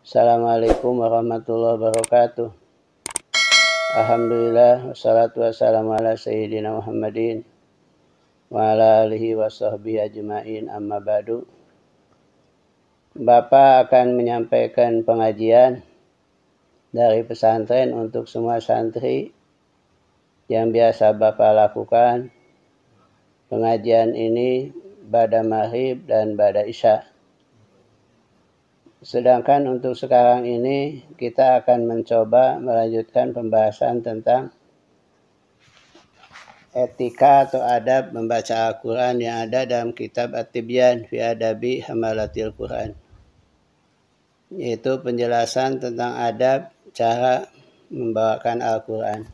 Assalamualaikum warahmatullahi wabarakatuh. Alhamdulillah, wassalatu wassalamu ala sayyidina Muhammadin wa ala alihi wa sahbihi ajma'in, amma ba'du. Bapak akan menyampaikan pengajian dari pesantren untuk semua santri yang biasa Bapak lakukan. Pengajian ini ba'da maghrib dan ba'da isya. Sedangkan untuk sekarang ini kita akan mencoba melanjutkan pembahasan tentang etika atau adab membaca Al-Quran yang ada dalam kitab At-Tibyan fi Adabi Hamalatil Quran, yaitu penjelasan tentang adab cara membawakan Al-Quran.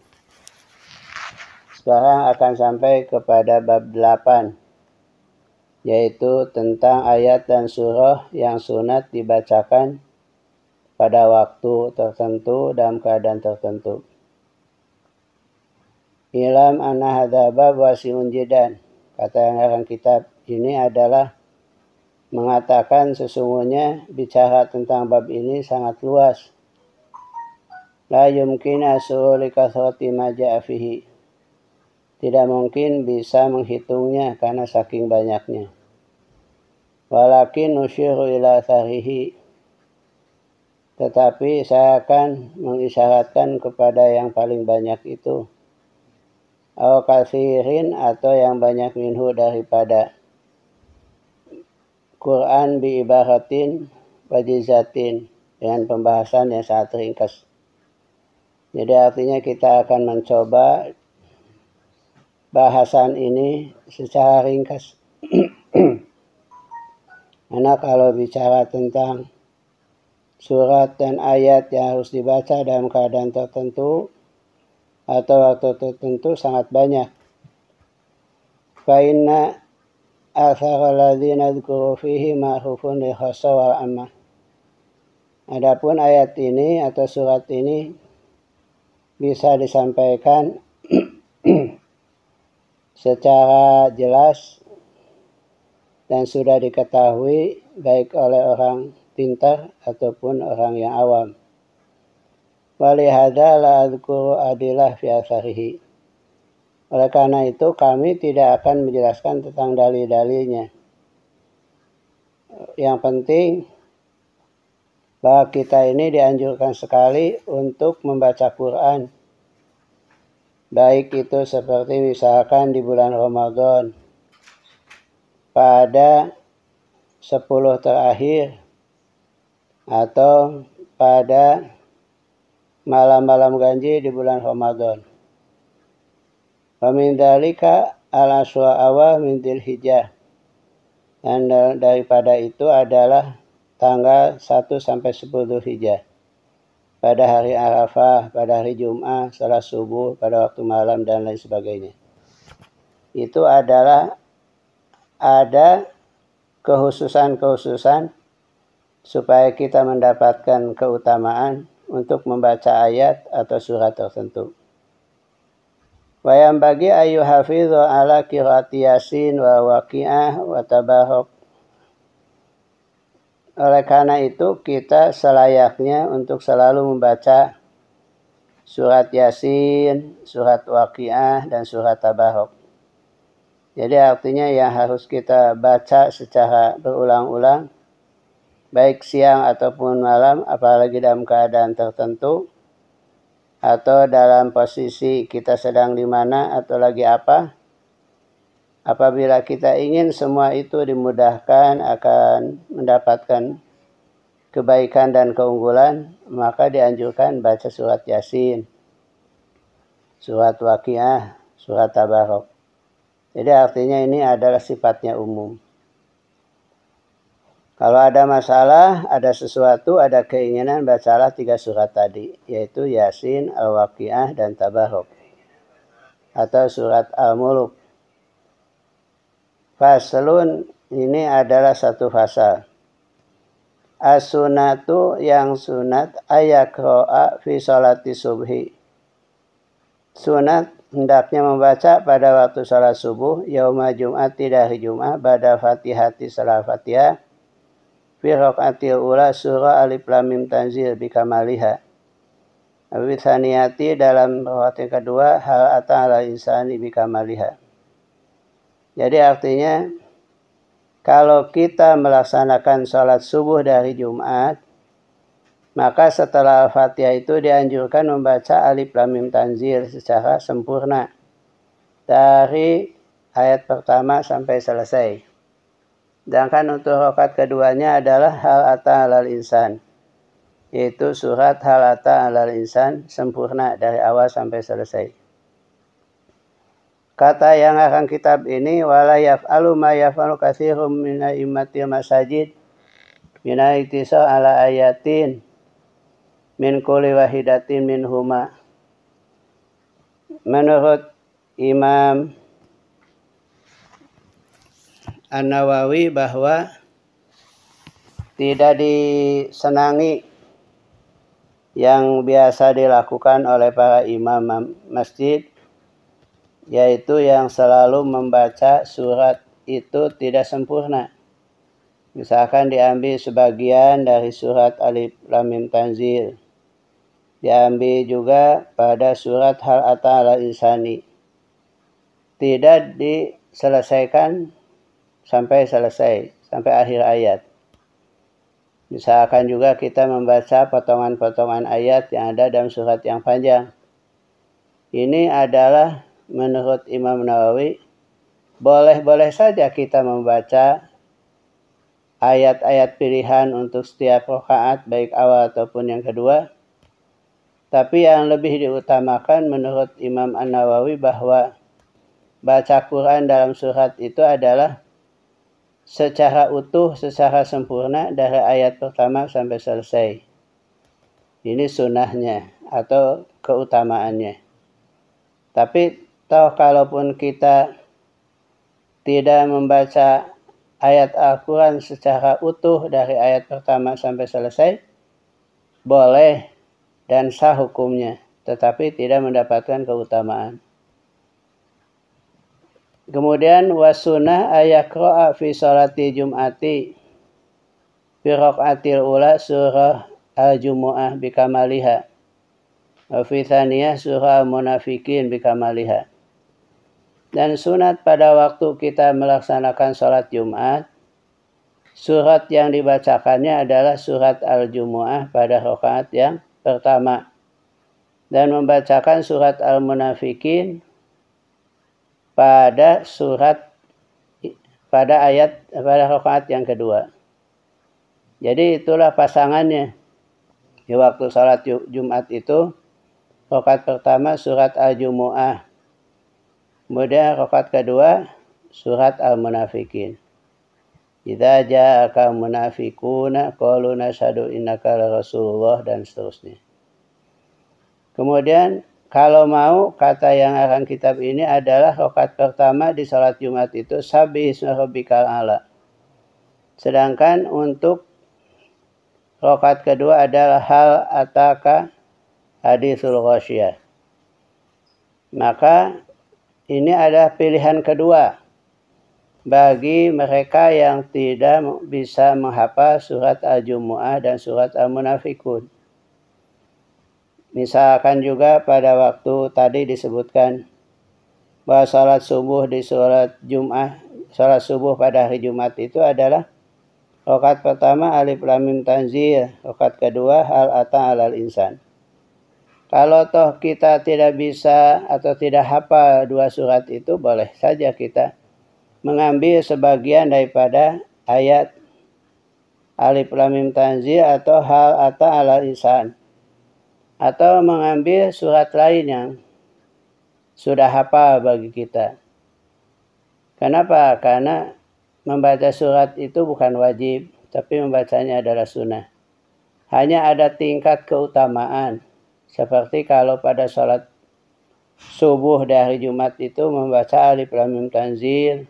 Sekarang akan sampai kepada bab 8, yaitu tentang ayat dan surah yang sunat dibacakan pada waktu tertentu dalam keadaan tertentu. Ilam anna hadza bab wasi'un jiddan. Kata yang akan kitab ini adalah mengatakan sesungguhnya bicara tentang bab ini sangat luas. La yumkin as'ulu likathrati ma ja'a fihi. Tidak mungkin bisa menghitungnya karena saking banyaknya. Walakin nusyiru ila tharihi. Tetapi saya akan mengisyaratkan kepada yang paling banyak itu. Aw kathirin, atau yang banyak minhu daripada. Quran bi ibaratin wajizatin, dengan pembahasan yang sangat ringkas. Jadi artinya kita akan mencoba bahasan ini secara ringkas. Karena kalau bicara tentang surat dan ayat yang harus dibaca dalam keadaan tertentu atau waktu tertentu sangat banyak. Fa inna athara alladhina dzkuru fihi ma'rufun li khassa wal ammah. Adapun ayat ini atau surat ini bisa disampaikan secara jelas dan sudah diketahui baik oleh orang pintar ataupun orang yang awam. Walihada la adzkuru adilah fi atharihi. Oleh karena itu kami tidak akan menjelaskan tentang dalil-dalilnya. Yang penting bahwa kita ini dianjurkan sekali untuk membaca Quran. Baik itu seperti misalkan di bulan Ramadan pada 10 terakhir atau pada malam-malam ganjil di bulan Ramadan. Wa min dzalika al-ashra awal min Dzulhijjah. Dan daripada itu adalah tanggal 1 sampai 10 Dzulhijjah. Pada hari Arafah, pada hari Jumat, salat subuh, pada waktu malam dan lain sebagainya. Itu adalah ada kehususan-kehususan supaya kita mendapatkan keutamaan untuk membaca ayat atau surat tertentu. Wa yang bagi ayu hafidhu ala qiraati Yasin wa Waqiah wa Tabarok. Oleh karena itu kita selayaknya untuk selalu membaca surat Yasin, surat Waqiah, dan surat Tabarok. Jadi artinya yang harus kita baca secara berulang-ulang, baik siang ataupun malam, apalagi dalam keadaan tertentu, atau dalam posisi kita sedang di mana atau lagi apa. Apabila kita ingin semua itu dimudahkan akan mendapatkan kebaikan dan keunggulan, maka dianjurkan baca surat Yasin, surat Waqiah, surat Tabarok. Jadi artinya ini adalah sifatnya umum. Kalau ada masalah, ada sesuatu, ada keinginan, bacalah 3 surat tadi, yaitu Yasin, Al-Waqiah, dan Tabarok. Atau surat Al-Muluk. Faslun, ini adalah satu fasal. As-sunatu, yang sunat, ayakro'a fi sholati subhi. Sunat hendaknya membaca pada waktu salat subuh, yauma Jum'ati, dari Jum'ah, ba'da fatihati, salat fatihah, fi raqatil ula surah alif lam mim tanzil bikamaliha. Wa tsaniyati dalam rakaat yang kedua hal ata ala insani bikamaliha. Jadi artinya kalau kita melaksanakan sholat subuh dari Jumat, maka setelah Al-Fatihah itu dianjurkan membaca alif lam mim tanzil secara sempurna dari ayat pertama sampai selesai. Sedangkan untuk rakaat keduanya adalah hal ata alal insan, yaitu surat hal ata alal insan sempurna dari awal sampai selesai. Kata yang akan kitab ini, wala yaf'alu ma yaf'alu katsirum min a'immatil masajid min al-ittisal ala ayatin min kulli wahidatin minhuma. Menurut Imam An-Nawawi bahwa tidak disenangi yang biasa dilakukan oleh para imam masjid, yaitu yang selalu membaca surat itu tidak sempurna. Misalkan diambil sebagian dari surat alif lam mim tanzil, diambil juga pada surat hal ata ala insani, tidak diselesaikan sampai selesai, sampai akhir ayat. Misalkan juga kita membaca potongan-potongan ayat yang ada dalam surat yang panjang. Ini adalah menurut Imam Nawawi, boleh-boleh saja kita membaca ayat-ayat pilihan untuk setiap rakaat, baik awal ataupun yang kedua. Tapi yang lebih diutamakan menurut Imam An-Nawawi bahwa baca Quran dalam surat itu adalah secara utuh, secara sempurna dari ayat pertama sampai selesai. Ini sunnahnya atau keutamaannya. Tapi toh kalaupun kita tidak membaca ayat Al-Quran secara utuh dari ayat pertama sampai selesai, boleh dan sah hukumnya, tetapi tidak mendapatkan keutamaan. Kemudian wasunah ayaqra'a fi sholati jum'ati fi raqatil ula surah al-jumu'ah bikamaliha wa fi tsaniyah surah al-munafiqin bikamaliha. Dan sunat pada waktu kita melaksanakan sholat Jumat, surat yang dibacakannya adalah surat al-jumu'ah pada rakaat yang pertama, dan membacakan surat al-munafiqin pada rakaat yang kedua. Jadi itulah pasangannya. Di waktu salat Jumat itu, rakaat pertama surat al-jumu'ah, kemudian rakaat kedua surat al-munafiqin. Idza ja'aka munafiquna qalu nashhadu innaka rasulullah, dan seterusnya. Kemudian kalau mau, kata yang akan kitab ini adalah rakaat pertama di salat Jumat itu sabbih isma rabbikal a'la. Sedangkan untuk rakaat kedua adalah hal ataka hadisul ghasyiyah. Maka ini adalah pilihan kedua bagi mereka yang tidak bisa menghafal surat al-jumu'ah dan surat al-munafiqun. Misalkan juga pada waktu tadi disebutkan bahwa salat subuh di salat Jumat, salat subuh pada hari Jumat itu adalah rakaat pertama alif lam mim tanzil, rakaat kedua hal ata alal insan. Kalau toh kita tidak bisa atau tidak hafal dua surat itu, boleh saja kita mengambil sebagian daripada ayat alif lam mim tanzil atau hal ata alal insan, atau mengambil surat lain yang sudah hafal bagi kita. Kenapa? Karena membaca surat itu bukan wajib, tapi membacanya adalah sunnah. Hanya ada tingkat keutamaan. Seperti kalau pada sholat subuh dari Jumat itu membaca alif lam mim tanzil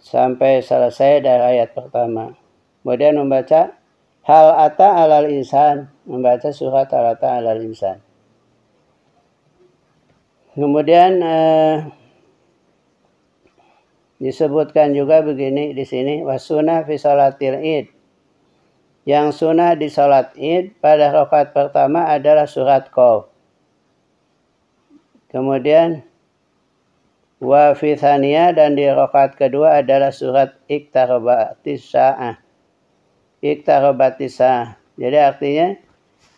sampai selesai dari ayat pertama. Kemudian membaca hal ata alal insan, membaca surat hal ata alal insan. Kemudian disebutkan juga begini di sini, wasunah fi sholatil id Yang sunnah di sholat id pada rakaat pertama adalah surat Qaf. Kemudian wa fi tsaniyah, dan di rakaat kedua adalah surat Iqtarabatis Sa'ah. Iqtarabatis Sa'ah. Jadi artinya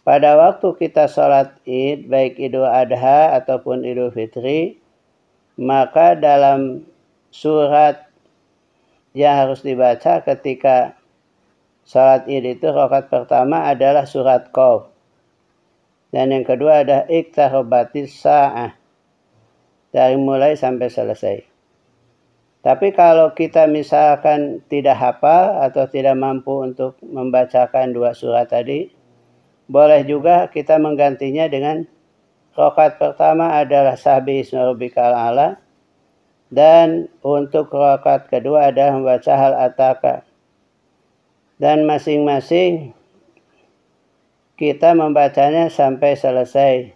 pada waktu kita sholat id, baik Idul Adha ataupun Idul Fitri, maka dalam surat yang harus dibaca ketika sholat id itu rakaat pertama adalah surat Qaf. Dan yang kedua ada Iqtarabatis Sa'ah. Dari mulai sampai selesai. Tapi kalau kita misalkan tidak hafal atau tidak mampu untuk membacakan dua surat tadi, boleh juga kita menggantinya dengan rakaat pertama adalah Sabbi Isma Rabbikal A'la, dan untuk rakaat kedua adalah membaca Hal Ataka. Dan masing-masing kita membacanya sampai selesai.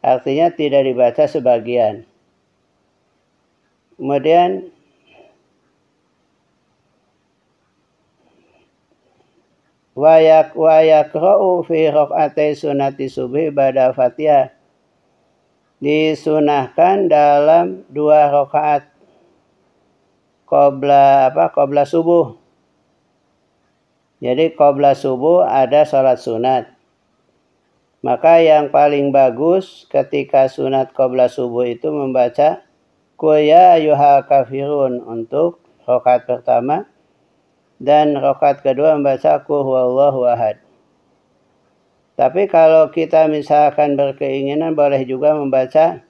Artinya tidak dibaca sebagian. Kemudian wa yaqra'u fi raq'atay sunnati subhi ba'da Fatihah. Disunahkan dalam dua rakaat qabla subuh. Jadi qabla subuh ada salat sunat. Maka yang paling bagus ketika sunat qabla subuh itu membaca Qul ya ayyuhal kafirun untuk rakaat pertama, dan rakaat kedua membaca Qul huwallahu ahad. Tapi kalau kita misalkan berkeinginan, boleh juga membaca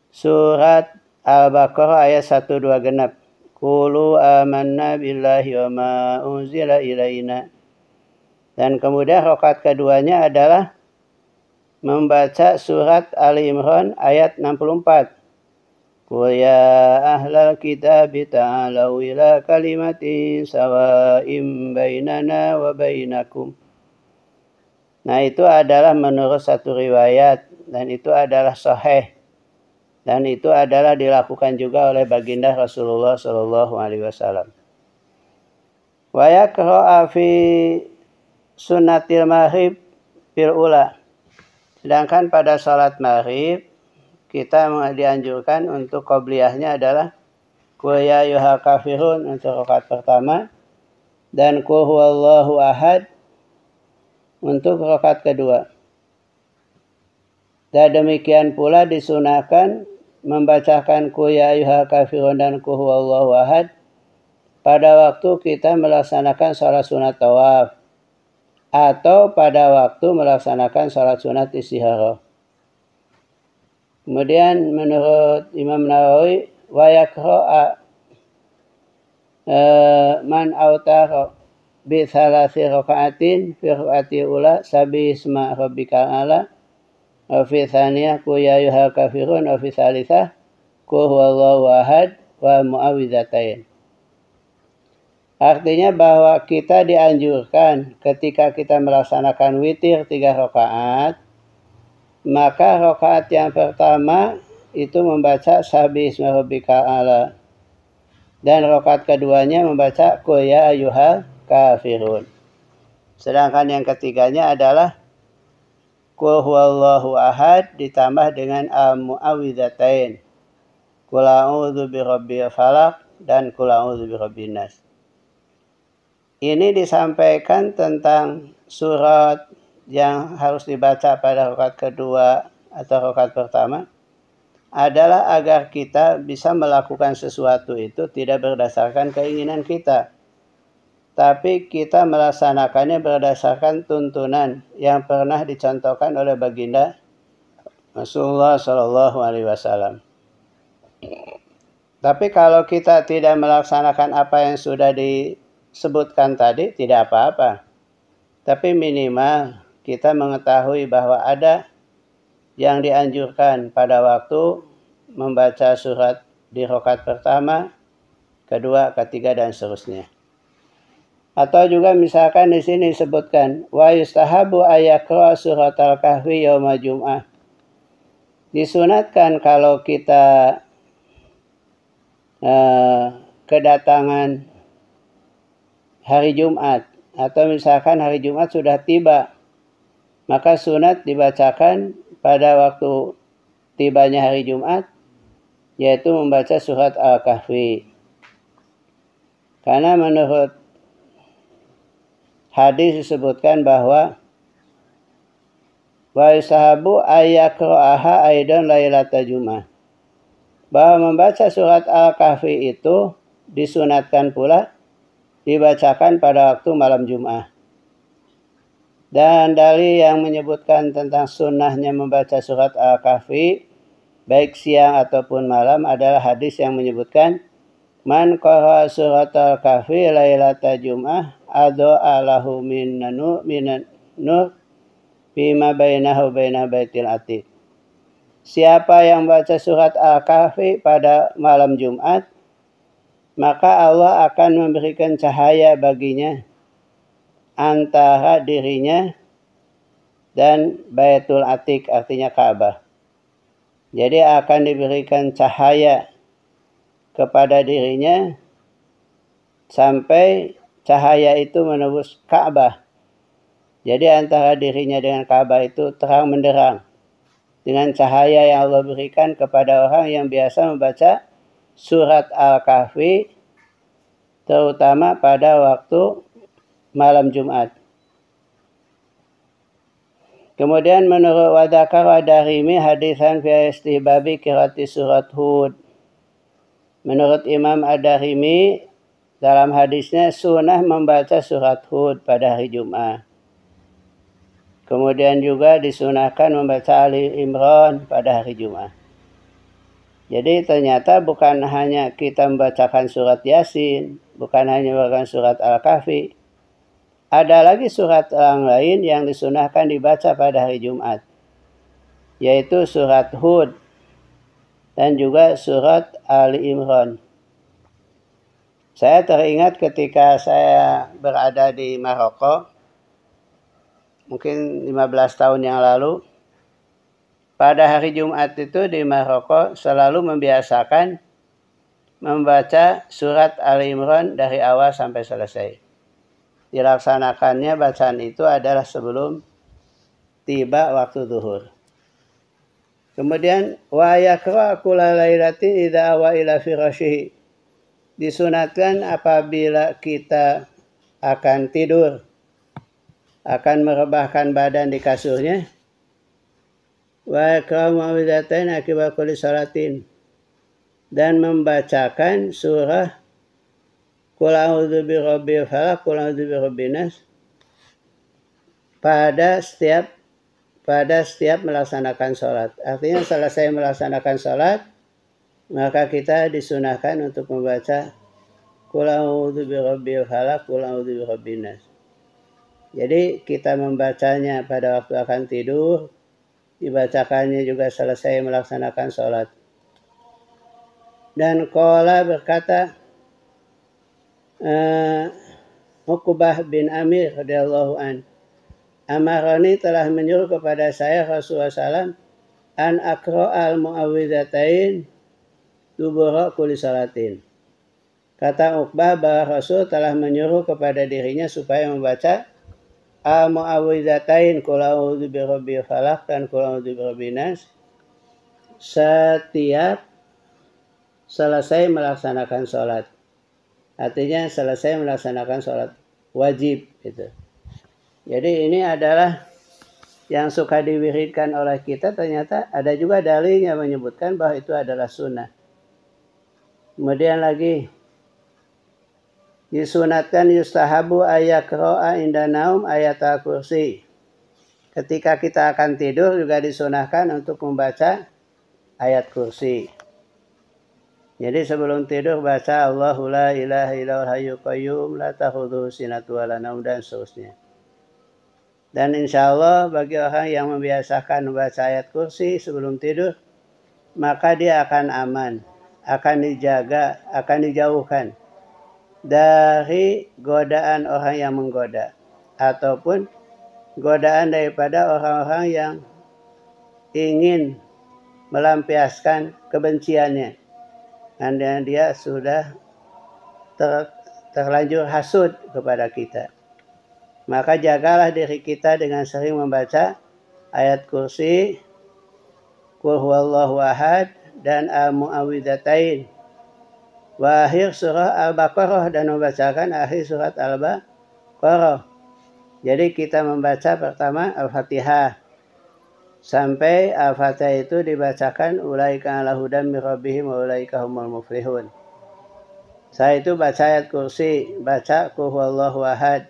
surat Al-Baqarah ayat 1, 2 genap. Qulu amanna billahi wa ma unzila ilaina. Dan kemudian rakaat keduanya adalah membaca surat Ali Imran ayat 64. Qul ya ahlal kitab ta'alau ila kalimatin sawa'im bainana wa bainakum. Nah, itu adalah menurut satu riwayat, dan itu adalah sahih, dan itu adalah dilakukan juga oleh baginda Rasulullah SAW. Wa yaqra'a fi sunnatil maghrib fil ula. Sedangkan pada salat maghrib kita dianjurkan untuk qobliyahnya adalah Qul ya ayyuhal kafirun untuk rakaat pertama, dan Qul huwallahu ahad untuk rakaat kedua. Dan demikian pula disunahkan membacakan Qul ya ayyuhal kafirun dan Qul huwallahu ahad pada waktu kita melaksanakan salat sunat tawaf atau pada waktu melaksanakan salat sunat istikharah. Kemudian menurut Imam Nawawi, wa yaqra'a man autara bi thalasi raka'atin fi raka'ati ula Sabbi Isma Rabbikal A'la, wa fi tsaniyah Qul ya ayyuhal kafirun, wa fi tsalitsah Qul huwallahu ahad wa mu'awwidzatain. Artinya bahwa kita dianjurkan ketika kita melaksanakan witir 3 rakaat, maka rakaat yang pertama itu membaca Sabbi Isma Rabbikal A'la, dan rakaat keduanya membaca Qul ya ayyuhal kafirun. Sedangkan yang ketiganya adalah Qul huwallahu ahad ditambah dengan al-mu'awwidzatain. Qul a'udzu birabbil falaq dan Qul a'udzu birabbin nas. Ini disampaikan tentang surat yang harus dibaca pada rakaat kedua atau rakaat pertama adalah agar kita bisa melakukan sesuatu itu tidak berdasarkan keinginan kita, tapi kita melaksanakannya berdasarkan tuntunan yang pernah dicontohkan oleh baginda Rasulullah SAW. Tapi kalau kita tidak melaksanakan apa yang sudah disebutkan tadi, tidak apa-apa. Tapi minimal kita mengetahui bahwa ada yang dianjurkan pada waktu membaca surat di rakaat pertama, kedua, ketiga, dan seterusnya. Atau juga misalkan di sini disebutkan wa yustahabu ayaqra surat al-kahfi yauma jum'ah. Disunatkan kalau kita kedatangan hari Jumat atau misalkan hari Jumat sudah tiba, maka sunat dibacakan pada waktu tibanya hari Jumat, yaitu membaca surat Al-Kahfi. Karena menurut hadis disebutkan bahwa wa yusahabu ayakra'aha aidan lailata Jumat, bahwa membaca surat Al-Kahfi itu disunatkan pula dibacakan pada waktu malam Jumat. Dan dalil yang menyebutkan tentang sunnahnya membaca surat Al-Kahfi baik siang ataupun malam adalah hadis yang menyebutkan man qara'a surat Al-Kahfi lailata Jum'ah adha'a lahu minan nur bima bainahu baina baitil atiq. Siapa yang baca surat Al-Kahfi pada malam Jumat, maka Allah akan memberikan cahaya baginya antara dirinya dan Baitul Atiq, artinya Ka'bah. Jadi akan diberikan cahaya kepada dirinya sampai cahaya itu menembus Ka'bah. Jadi antara dirinya dengan Ka'bah itu terang menderang dengan cahaya yang Allah berikan kepada orang yang biasa membaca surat Al-Kahfi, terutama pada waktu malam Jumat. Kemudian menurut Wadakar Wadarimi hadisan fi istihbabi qiraati surat Hud. Menurut Imam Ad-Darimi dalam hadisnya sunnah membaca surat Hud pada hari Jumat. Kemudian juga disunahkan membaca Ali Imran pada hari Jumat. Jadi ternyata bukan hanya kita membacakan surat Yasin, bukan hanya membacakan surat Al-Kahfi. Ada lagi surat yang lain yang disunahkan dibaca pada hari Jumat, yaitu surat Hud dan juga surat Ali Imran. Saya teringat ketika saya berada di Maroko, mungkin 15 tahun yang lalu, pada hari Jumat itu di Maroko selalu membiasakan membaca surat Ali Imran dari awal sampai selesai. Dilaksanakannya bacaan itu adalah sebelum tiba waktu zuhur. Kemudian wa yaqra kulla lailatin idza awa ila firashihi. Disunatkan apabila kita akan tidur, akan merebahkan badan di kasurnya, wa yaqra mu'awwidhatain akibat kulli salatin, dan membacakan surah Qul a'udzu birabbil falaq, Qul a'udzu birabbin nas pada setiap melaksanakan sholat. Artinya selesai melaksanakan sholat, maka kita disunahkan untuk membaca Qul a'udzu birabbil falaq, Qul a'udzu birabbin nas. Jadi kita membacanya pada waktu akan tidur, dibacakannya juga selesai melaksanakan sholat. Dan qala berkata Uqbah bin Amir radhiyallahu an, amarani telah menyuruh kepada saya Rasulullah SAW an aqra'al mu'awwidhatain dubura kulli salatin. Kata Uqbah bahwa Rasul telah menyuruh kepada dirinya supaya membaca al-mu'awwidhatain Qul a'udzu birabbil falaq dan Qul a'udzu birabbin nas setiap selesai melaksanakan sholat. Artinya selesai melaksanakan sholat wajib gitu. Jadi ini adalah yang suka diwiridkan oleh kita, ternyata ada juga dalil yang menyebutkan bahwa itu adalah sunnah. Kemudian lagi disunatkan yustahabu ayaqra'a inda naum ayat al-kursi. Ketika kita akan tidur juga disunahkan untuk membaca ayat kursi. Jadi sebelum tidur baca Allahu la ilaha illallahul hayyul qayyum la ta'khudhuhu sinatun wa la naum dan seterusnya. Dan insya Allah bagi orang yang membiasakan membaca ayat kursi sebelum tidur, maka dia akan aman, akan dijaga, akan dijauhkan dari godaan orang yang menggoda, ataupun godaan daripada orang-orang yang ingin melampiaskan kebenciannya. Dan dia sudah terlanjur hasud kepada kita. Maka jagalah diri kita dengan sering membaca ayat kursi, qul huwallahu ahad, dan al-mu'awwidzatain. Wa akhir surah Al-Baqarah, dan membacakan akhir surat Al-Baqarah. Jadi kita membaca pertama Al-Fatihah. Sampai Al-Fatihah itu dibacakan ulaika ala hudan mir rabbihim wa ulaika humul muflihun. Saya itu baca ayat kursi, baca qul huwallahu ahad,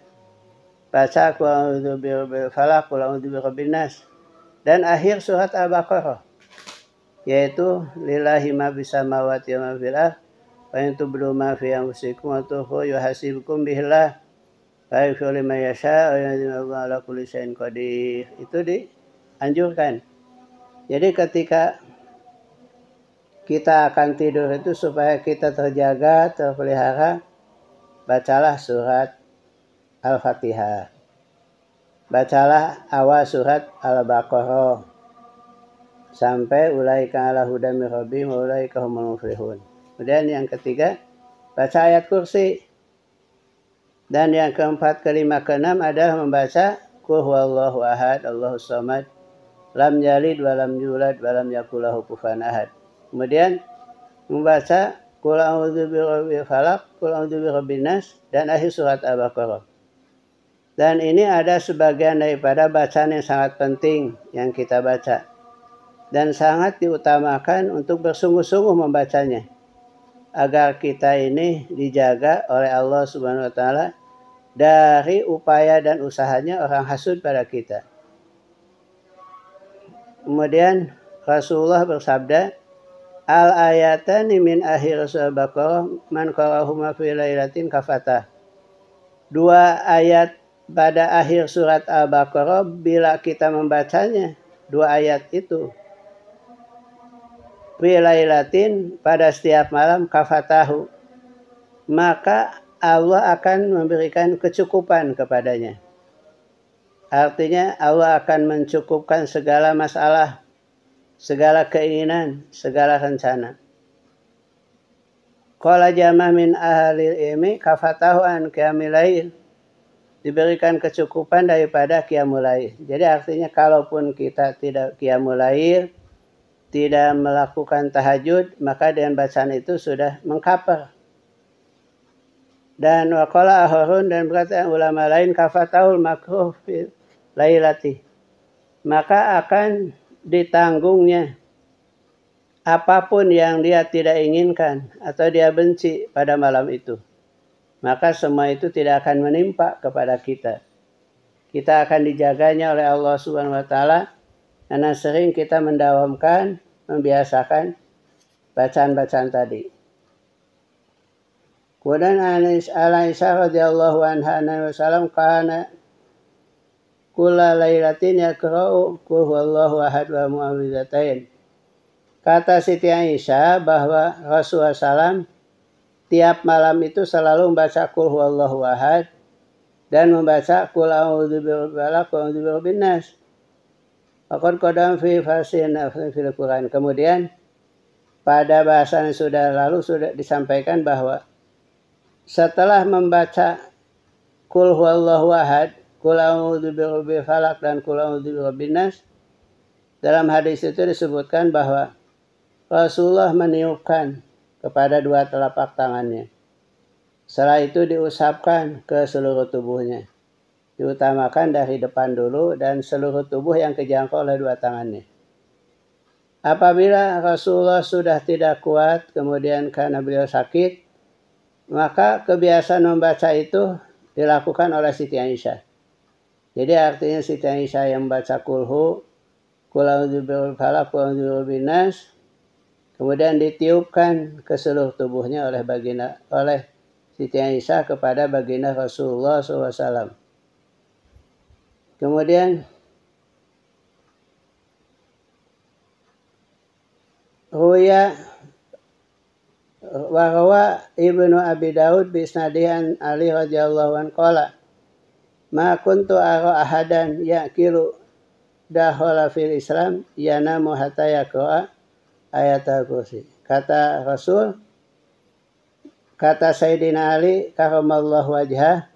baca qul a'udzu birabbil falaq, qul a'udzu birabbin nas, dan akhir surat Al-Baqarah yaitu lillahi ma bis samawati wa ma fil ardh wa in tubdu ma fi anfusikum wa tukhfu yuhasibukum bihillah wa yaghfiru liman yasha' wa ya'lamu ala kulli syai'in qadir. Itu dianjurkan. Jadi ketika kita akan tidur itu supaya kita terjaga, terpelihara, bacalah surat Al-Fatihah. Bacalah awal surat Al-Baqarah sampai ulaika ala hudan mir rabbihim wa ulaika humul muflihun. Kemudian yang ketiga, baca ayat kursi. Dan yang keempat, kelima, keenam adalah membaca qul huwallahu ahad, Allahus samad, lam yalid wa lam yulad wa lam yakul lahu kufuwan ahad. Kemudian membaca qul a'udzu birabbil falaq, qul a'udzu birabbin nas, dan akhir surat Al-Baqarah. Dan ini ada sebagian daripada bacaan yang sangat penting yang kita baca dan sangat diutamakan untuk bersungguh-sungguh membacanya agar kita ini dijaga oleh Allah Subhanahu wa taala dari upaya dan usahanya orang hasud pada kita. Kemudian Rasulullah bersabda, al-ayatani min akhir surah Baqarah man qara'ahuma fi lailatin kafatah. Dua ayat pada akhir surat Al-Baqarah, bila kita membacanya, dua ayat itu fi lailatin, pada setiap malam, kafatahu, maka Allah akan memberikan kecukupan kepadanya. Artinya Allah akan mencukupkan segala masalah, segala keinginan, segala rencana. Qala jama' min ahlil ilmi kafatahu an qiyamil lail, diberikan kecukupan daripada qiyamul lail. Jadi artinya kalaupun kita tidak qiyamul lail, tidak melakukan tahajud, maka dengan bacaan itu sudah mengcover. Dan waqala ahurun, dan berkata ulama lain, kafatahul makruh fil lailati, maka akan ditanggungnya apapun yang dia tidak inginkan atau dia benci pada malam itu. Maka semua itu tidak akan menimpa kepada kita. Kita akan dijaganya oleh Allah Subhanahu wa taala karena sering kita mendawamkan, membiasakan bacaan-bacaan tadi. Kemudian Aisyah radhiyallahu anha Nabi sallam kana kulla lailatin yaqra'u qul huwallahu ahad wa mu'awwidzatain. Kata Siti Aisyah bahwa Rasulullah SAW tiap malam itu selalu membaca qul huwallahu ahad dan membaca qul a'udzu birabbil falaq wa a'udzu birabbin nas. Faqad qadam fi fasin fil Quran. Kemudian pada bahasan yang sudah lalu sudah disampaikan bahwa setelah membaca qul huwallahu ahad, qul a'udzu birabbil falaq, dan qul a'udzu birabbin nas, dalam hadis itu disebutkan bahwa Rasulullah meniupkan kepada dua telapak tangannya. Setelah itu diusapkan ke seluruh tubuhnya. Diutamakan dari depan dulu dan seluruh tubuh yang kejangkau oleh dua tangannya. Apabila Rasulullah sudah tidak kuat, kemudian karena beliau sakit, maka kebiasaan membaca itu dilakukan oleh Siti Aisyah. Jadi artinya Siti Aisyah yang membaca kulhu, qul a'udzu birabbil falaq, qul a'udzu birabbin nas, kemudian ditiupkan ke seluruh tubuhnya oleh Siti Aisyah kepada baginda Rasulullah SAW. Kemudian Ruya Warawa Ibnu Abi Daud bisnadihan Ali radhiyallahu anhu qala ma kuntu ara ahadan yaqilu dakhala fil Islam yanamu hatta yaqra ayat al-kursi. Kata Rasul, kata Sayyidina Ali karramallahu wajhah,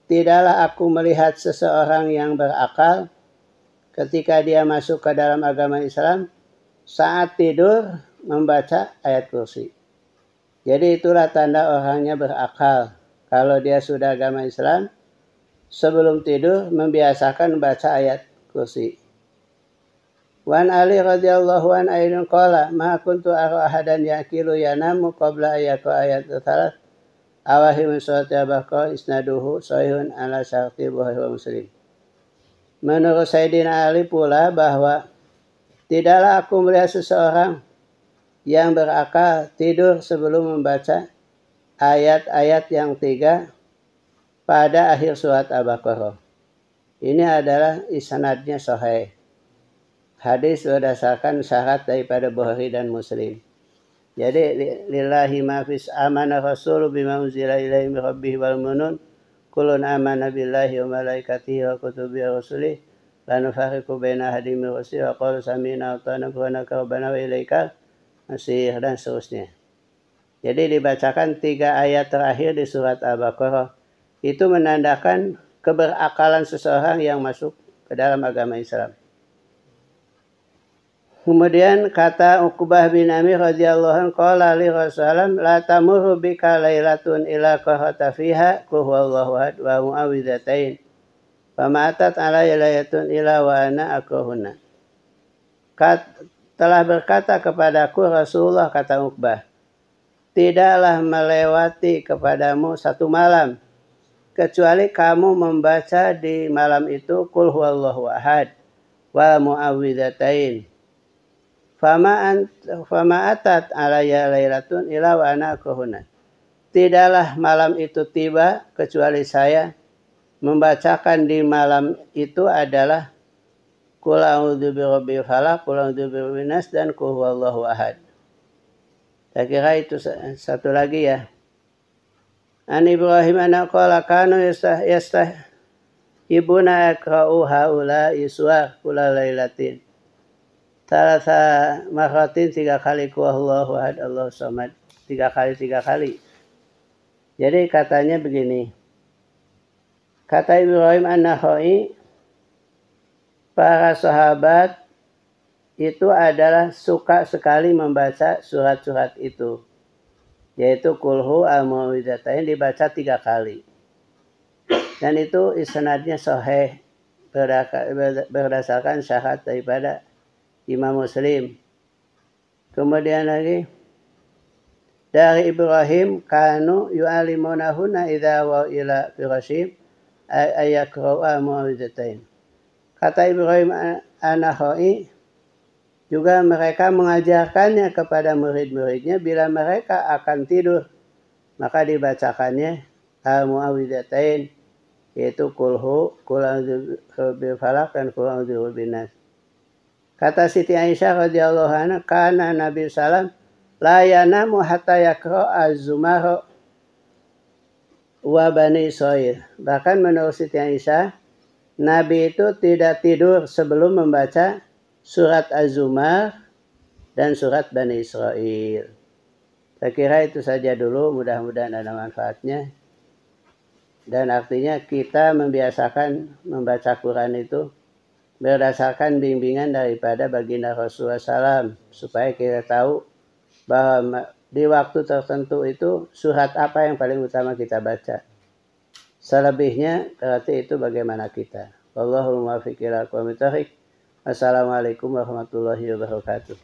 tidaklah aku melihat seseorang yang berakal ketika dia masuk ke dalam agama Islam saat tidur membaca ayat kursi. Jadi itulah tanda orangnya berakal. Kalau dia sudah agama Islam, sebelum tidur membiasakan baca ayat kursi. Wan Ali radhiyallahu an aidun qala ma kuntu ara ahadan yaqilu yanamu qabla ayat salat awahim surat Al-Baqarah isnaduhu sahihun ala syarti Bukhari wa Muslim. Menurut Sayyidina Ali pula bahwa tidaklah aku melihat seseorang yang berakal tidur sebelum membaca ayat-ayat yang 3 pada akhir surat Al-Baqarah. Ini adalah isnadnya sahih. Hadis berdasarkan syarat daripada Bukhari dan Muslim. Jadi lillahi ma fis amana rasul bima unzila ilaihi min rabbih wal mu'minun kullun amana billahi wa malaikatihi wa kutubihi wa rusulihi la nufarriqu baina ahadin min rusulihi wa qalu sami'na wa ata'na ghufranaka rabbana wa ilaikal masih dan seterusnya. Jadi dibacakan 3 ayat terakhir di surat Al-Baqarah. Itu menandakan keberakalan seseorang yang masuk ke dalam agama Islam. Kemudian kata Uqbah bin Amir radhiyallahu anhu qala li Rasulullah la tamurru bika lailatun illa qara'ta fiha qul huwallahu ahad wa mu'awwidzatain. Fama atat alayya laylatun illa wa ana akrahunna. Telah berkata kepadaku Rasulullah, kata Uqbah, tidaklah melewati kepadamu satu malam kecuali kamu membaca di malam itu qul huwallahu ahad wa mu'awwidzatain. Fama atat alayya lailatun illa wa ana akrahuna. Tidaklah malam itu tiba kecuali saya membacakan di malam itu adalah qul a'udzu birabbil falaq, qul a'udzu birabbin nas dan qul huwallahu ahad. Saya kira itu satu lagi ya. An Ibrahim ana qala kanu ibuna yaqra'u haula iswa kula lailatin. Talasa marratin 3 kali Allahu ahad Allahu samad 3 kali. Jadi katanya begini. Kata Ibrahim an-Nakhai, para sahabat itu adalah suka sekali membaca surat-surat itu. Yaitu kulhu al-mu'awwidzatain dibaca 3 kali. Dan itu isnadnya sahih berdasarkan syarat daripada Imam Muslim. Kemudian lagi dari Ibrahim kanu yu'alimunahuna idza wa ila firashim ayakra'u mu'awwidzatain. Kata Ibrahim an-Nakhai juga mereka mengajarkannya kepada murid-muridnya bila mereka akan tidur maka dibacakannya al-mu'awwidzatain yaitu kulhu, qul a'udzu birabbil falaq dan qul a'udzu birabbin nas. Kata Siti Aisyah radhiyallahu anha, kana Nabi sallam la yanamu hatta yaqra'a az-zumar wa bani Israil. Bahkan menurut Siti Aisyah, Nabi itu tidak tidur sebelum membaca surat Az-Zumar dan surat Bani Israil. Saya kira itu saja dulu, mudah-mudahan ada manfaatnya. Dan artinya kita membiasakan membaca Quran itu berdasarkan bimbingan daripada baginda Rasulullah SAW supaya kita tahu bahwa di waktu tertentu itu surat apa yang paling utama kita baca. Selebihnya berarti itu bagaimana kita. Wallahul muwaffiq ila aqwamit thoriq. Assalamualaikum warahmatullahi wabarakatuh.